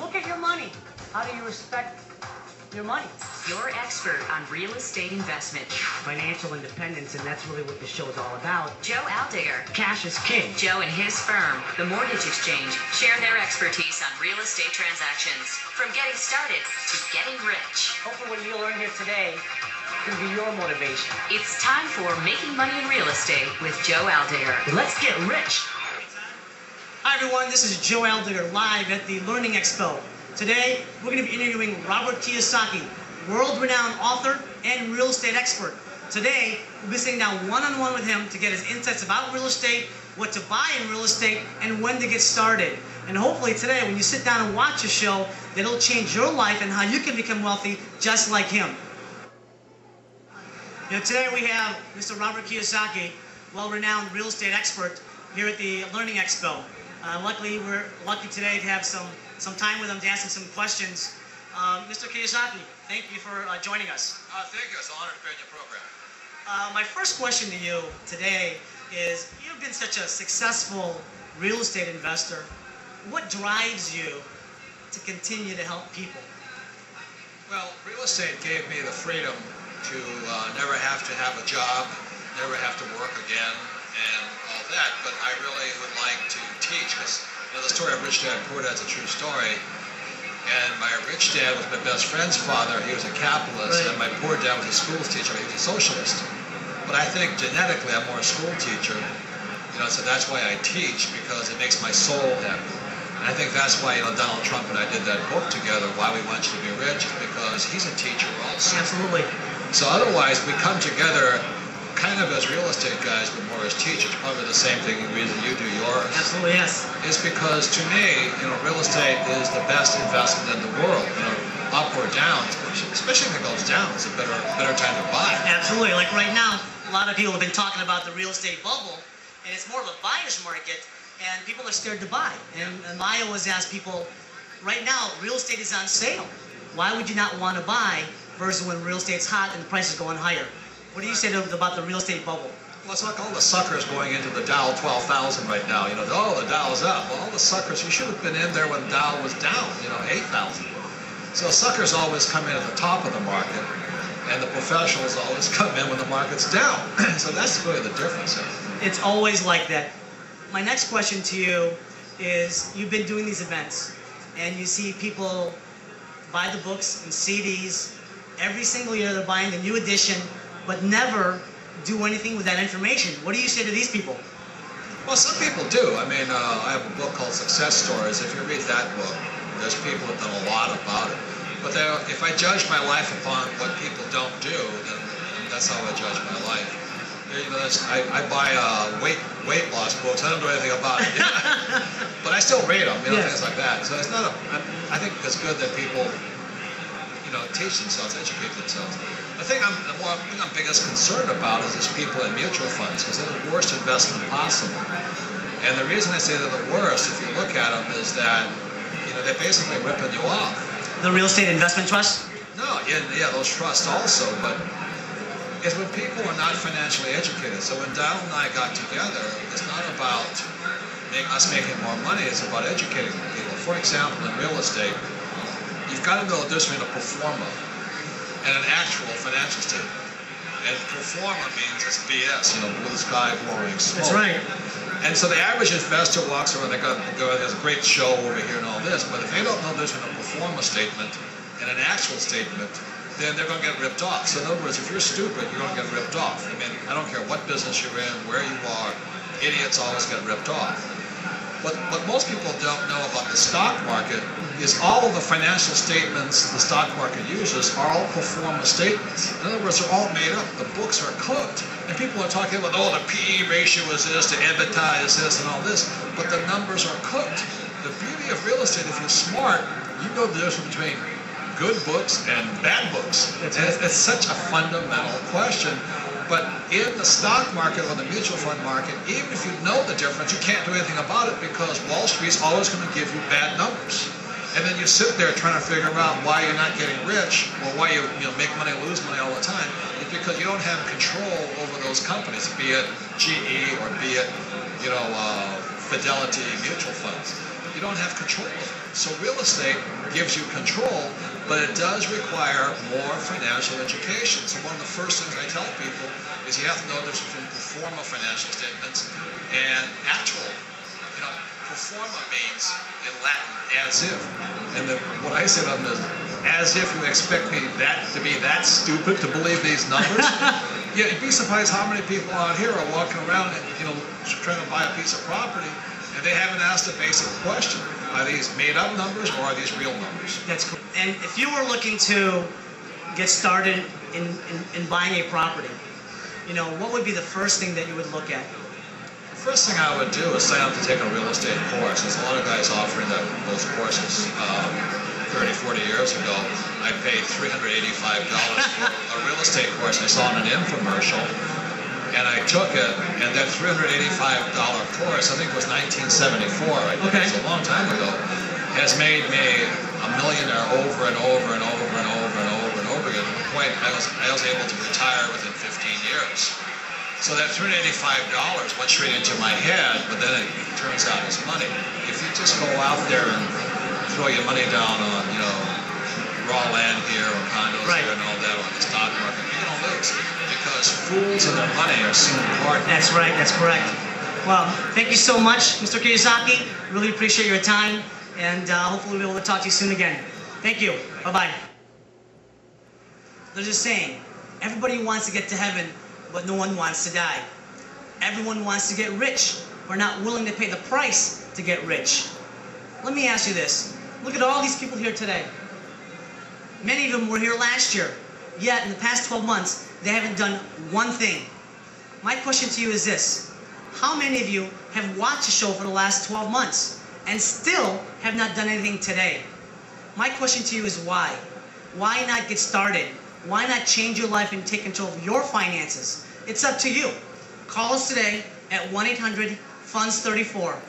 Look at your money. How do you respect your money? Your expert on real estate investment. Financial independence, and that's really what the show is all about. Joe Aldeguer. Cash is king. Joe and his firm, the Mortgage Exchange, share their expertise on real estate transactions. From getting started to getting rich. Hopefully what you learn here today can be your motivation. It's time for Making Money in Real Estate with Joe Aldeguer. Let's get rich. Hi everyone, this is Joe Aldeguer live at the Learning Expo. Today, we're going to be interviewing Robert Kiyosaki, world-renowned author and real estate expert. Today, we'll be sitting down one-on-one with him to get his insights about real estate, what to buy in real estate, and when to get started. And hopefully today, when you sit down and watch the show, it'll change your life and how you can become wealthy just like him. You know, today we have Mr. Robert Kiyosaki, well-renowned real estate expert here at the Learning Expo. Luckily, we're lucky today to have some time with him to ask him some questions. Mr. Kiyosaki, thank you for joining us. Thank you. It's an honor to be on your program. My first question to you today is, you've been such a successful real estate investor. What drives you to continue to help people? Well, real estate gave me the freedom to never have to have a job, never have to work again, and all that. But I really would like to teach, because the story of Rich Dad, Poor Dad's a true story. And my rich dad was my best friend's father. He was a capitalist, and my poor dad was a school teacher. He was a socialist. But I think genetically I'm more a school teacher. So that's why I teach, because it makes my soul happy. And I think that's why Donald Trump and I did that book together, Why We Want You to Be Rich, is because he's a teacher also. Absolutely. So otherwise we come together kind of as real estate guys, but more as teachers. Probably the same thing, the reason you do yours. Absolutely, yes. Is because to me, real estate is the best investment in the world. Up or down, especially if it goes down, it's a better time to buy. Absolutely. Like right now, a lot of people have been talking about the real estate bubble, and it's more of a buyer's market, and people are scared to buy. And I always ask people, right now, real estate is on sale. Why would you not want to buy versus when real estate's hot and the price is going higher? What do you say about the real estate bubble? Well, it's like all the suckers going into the Dow 12,000 right now. Oh, the Dow is up. Well, all the suckers, you should have been in there when Dow was down, 8,000. So suckers always come in at the top of the market, and the professionals always come in when the market's down. So that's really the difference here. It's always like that. My next question to you is, you've been doing these events, and you see people buy the books and CDs. Every single year they're buying the new edition, but never do anything with that information. What do you say to these people? Well, some people do. I have a book called Success Stories. If you read that book, there's people that have done a lot about it. But if I judge my life upon what people don't do, then that's how I judge my life. I buy weight loss books. I don't know anything about it. But I still read them, things like that. So it's not I think it's good that people teach themselves, educate themselves. The thing I'm biggest concerned about is people in mutual funds, because they're the worst investment possible. And the reason I say they're the worst, if you look at them, is that they're basically ripping you off. The real estate investment trust? No, yeah, those trusts also, but it's when people are not financially educated. So when Donald and I got together, it's not about us making more money, it's about educating people. For example, in real estate, you've got to know the difference between a pro forma and an actual financial statement. And pro forma means it's BS, blue sky, blowing smoke. That's right. And so the average investor walks around, there's a great show over here and all this, but if they don't know the difference between a pro forma statement and an actual statement, then they're going to get ripped off. So in other words, if you're stupid, you're going to get ripped off. I don't care what business you're in, where you are, idiots always get ripped off. What most people don't know about the stock market is all of the financial statements the stock market uses are all pro forma statements. In other words, they're all made up. The books are cooked. And people are talking about, the PE ratio is this, the EBITDA is this, and all this. But the numbers are cooked. The beauty of real estate, if you're smart, you know the difference between good books and bad books. It's such a fundamental question. But in the stock market or the mutual fund market, even if you know the difference, you can't do anything about it, because Wall Street's always going to give you bad numbers. And then you sit there trying to figure out why you're not getting rich, or why you make money, lose money all the time. It's because you don't have control over those companies, be it GE or be it Fidelity mutual funds. you don't have control of it. So real estate gives you control, but it does require more financial education. So one of the first things I tell people is you have to know the difference between pro forma financial statements and actual. You know, pro forma means in Latin as if, and what I say to them is, as if you expect me to be that stupid to believe these numbers. Yeah, you'd be surprised how many people out here are walking around and, you know, trying to buy a piece of property, and they haven't asked a basic question. Are these made-up numbers or are these real numbers? That's cool. And if you were looking to get started in buying a property, you know, what would be the first thing that you would look at? The first thing I would do is sign up to take a real estate course. There's a lot of guys offering those courses. 30, 40 years ago, I paid $385 for a real estate course I saw in an infomercial, and I took it, and that $385 course, I think it was 1974, I think it was a long time ago, has made me a millionaire over and over and over and over and over and over again. To the point I was able to retire within 15 years. So that $385 went straight into my head, but then it turns out it's money. If you just go out there and throw your money down on, you know, raw land here or condos here and all that on the stock market, you're going to lose, because fools and their money are seen apart. That's right, that's correct. Well, thank you so much, Mr. Kiyosaki. Really appreciate your time, and hopefully we'll be able to talk to you soon again. Thank you. Bye-bye. There's a saying, everybody wants to get to heaven, but no one wants to die. Everyone wants to get rich, but not willing to pay the price to get rich. Let me ask you this. Look at all these people here today. Many of them were here last year, yet in the past 12 months, they haven't done one thing. My question to you is this. How many of you have watched a show for the last 12 months and still have not done anything today? My question to you is why? Why not get started? Why not change your life and take control of your finances? It's up to you. Call us today at 1-800-FUNDS-34.